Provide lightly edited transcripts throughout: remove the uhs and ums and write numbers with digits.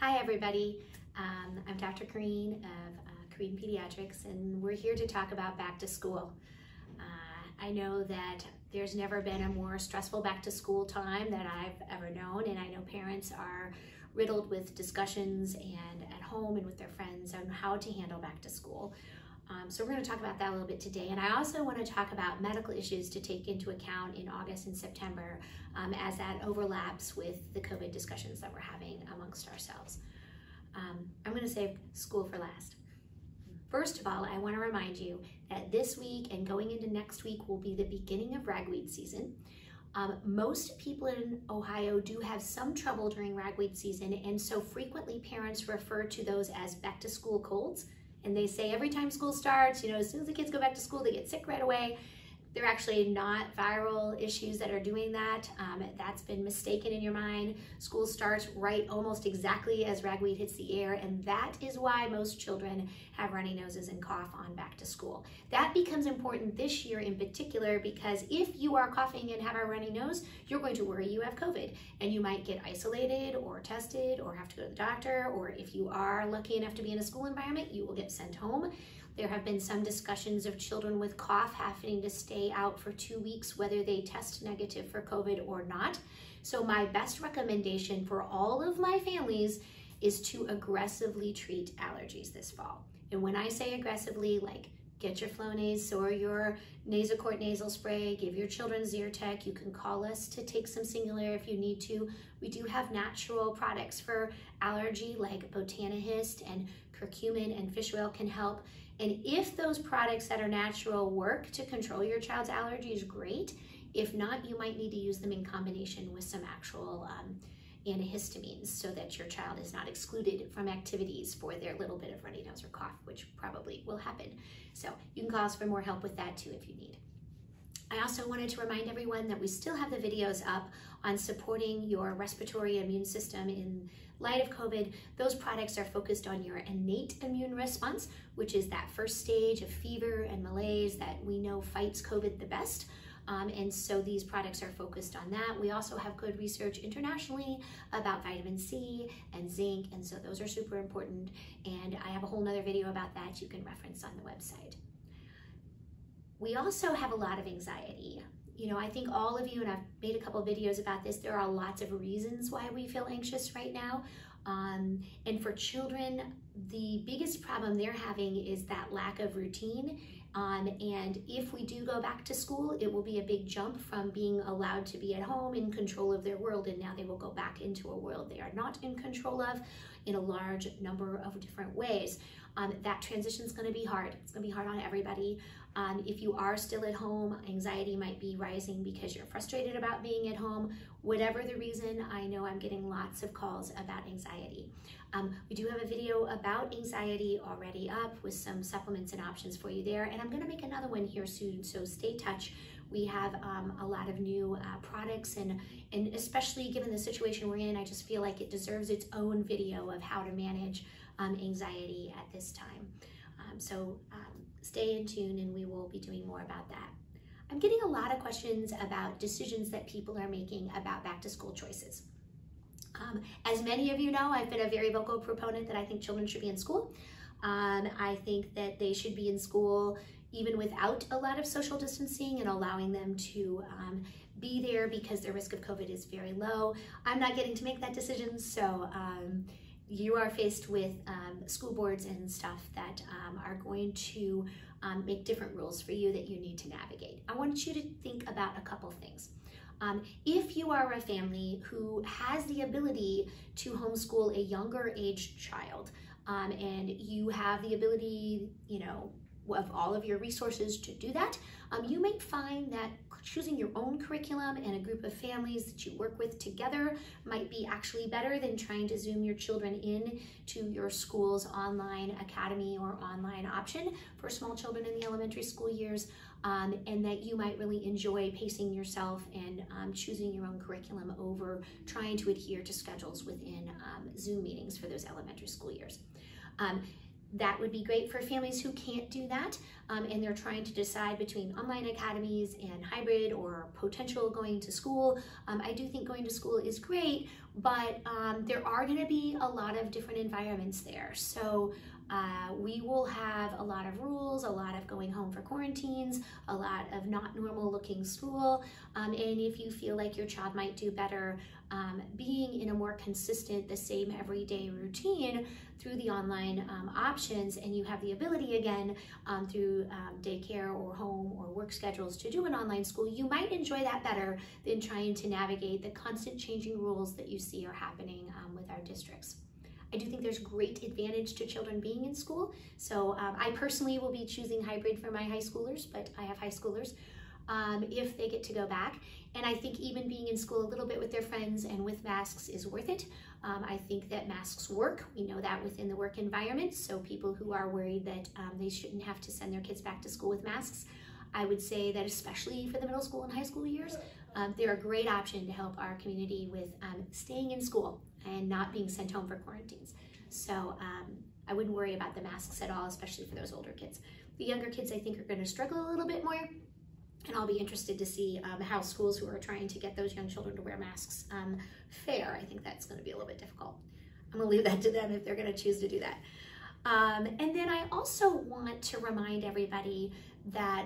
Hi everybody, I'm Dr. Carine of Carine Pediatrics, and we're here to talk about back to school. I know that there's never been a more stressful back to school time that I've ever known, and I know parents are riddled with discussions and at home and with their friends on how to handle back to school. So we're going to talk about that a little bit today, and I also want to talk about medical issues to take into account in August and September as that overlaps with the COVID discussions that we're having amongst ourselves. I'm going to save school for last. First of all, I want to remind you that this week and going into next week will be the beginning of ragweed season. Most people in Ohio do have some trouble during ragweed season, and so frequently parents refer to those as back to school colds. And they say every time school starts, as soon as the kids go back to school, they get sick right away. They're actually not viral issues that are doing that. That's been mistaken in your mind. School starts right almost exactly as ragweed hits the air, and that is why most children have runny noses and cough on back to school. That becomes important this year in particular because if you are coughing and have a runny nose, you're going to worry you have COVID, and you might get isolated or tested or have to go to the doctor, or if you are lucky enough to be in a school environment, you will get sent home. There have been some discussions of children with cough having to stay out for 2 weeks, whether they test negative for COVID or not. So my best recommendation for all of my families is to aggressively treat allergies this fall. And when I say aggressively, like get your Flonase or your Nasacort nasal spray, give your children Zyrtec. You can call us to take some Singulair if you need to. We do have natural products for allergy like Botanihist and curcumin and fish oil can help. And if those products that are natural work to control your child's allergies, great. If not, you might need to use them in combination with some actual antihistamines so that your child is not excluded from activities for their little bit of runny nose or cough, which probably will happen. So you can call us for more help with that too if you need. I also wanted to remind everyone that we still have the videos up on supporting your respiratory immune system in light of COVID. Those products are focused on your innate immune response, which is that first stage of fever and malaise that we know fights COVID the best. And so these products are focused on that. We also have good research internationally about vitamin C and zinc, and so those are super important. And I have a whole nother video about that you can reference on the website. We also have a lot of anxiety. I think all of you, and I've made a couple of videos about this, there are lots of reasons why we feel anxious right now. And for children, the biggest problem they're having is that lack of routine. And if we do go back to school, it will be a big jump from being allowed to be at home in control of their world, and now they will go back into a world they are not in control of in a large number of different ways. That transition is going to be hard. It's going to be hard on everybody. If you are still at home, anxiety might be rising because you're frustrated about being at home. Whatever the reason, I know I'm getting lots of calls about anxiety. We do have a video about anxiety already up with some supplements and options for you there, and I'm going to make another one here soon, so stay touch. We have a lot of new products, and especially given the situation we're in, I just feel like it deserves its own video of how to manage anxiety at this time. So stay in tune, and we will be doing more about that. I'm getting a lot of questions about decisions that people are making about back to school choices. As many of you know, I've been a very vocal proponent that I think children should be in school. I think that they should be in school even without a lot of social distancing and allowing them to be there because their risk of COVID is very low. I'm not getting to make that decision, so you are faced with school boards and stuff that are going to make different rules for you that you need to navigate. I want you to think about a couple things. If you are a family who has the ability to homeschool a younger aged child, and you have the ability, of all of your resources to do that, you might find that choosing your own curriculum and a group of families that you work with together might be actually better than trying to Zoom your children in to your school's online academy or online option for small children in the elementary school years, and that you might really enjoy pacing yourself and choosing your own curriculum over trying to adhere to schedules within Zoom meetings for those elementary school years. That would be great for families who can't do that, and they're trying to decide between online academies and hybrid or potential going to school. I do think going to school is great, but there are going to be a lot of different environments there. So we will have a lot of rules, a lot of going home for quarantines, a lot of not normal looking school, and if you feel like your child might do better being in a more consistent, the same everyday routine through the online options, and you have the ability again through daycare or home or work schedules to do an online school, you might enjoy that better than trying to navigate the constant changing rules that you see are happening with our districts. I do think there's great advantage to children being in school. So I personally will be choosing hybrid for my high schoolers, but I have high schoolers, if they get to go back. And I think even being in school a little bit with their friends and with masks is worth it. I think that masks work. We know that within the work environment. So people who are worried that they shouldn't have to send their kids back to school with masks, I would say that especially for the middle school and high school years, they're a great option to help our community with staying in school and not being sent home for quarantines. So I wouldn't worry about the masks at all, especially for those older kids. The younger kids, I think, are going to struggle a little bit more, and I'll be interested to see how schools who are trying to get those young children to wear masks fare. I think that's going to be a little bit difficult. I'm going to leave that to them if they're going to choose to do that. And then I also want to remind everybody that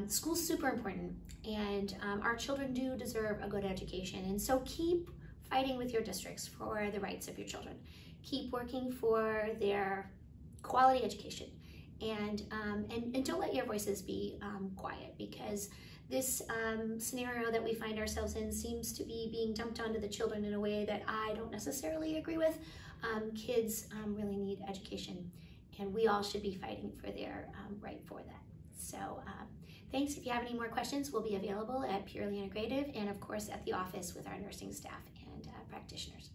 school's super important, and our children do deserve a good education. And so keep fighting with your districts for the rights of your children. Keep working for their quality education, and don't let your voices be quiet, because this scenario that we find ourselves in seems to be being dumped onto the children in a way that I don't necessarily agree with. Kids really need education, and we all should be fighting for their right for that. So thanks. If you have any more questions, we'll be available at Purely Integrative and of course at the office with our nursing staff and practitioners.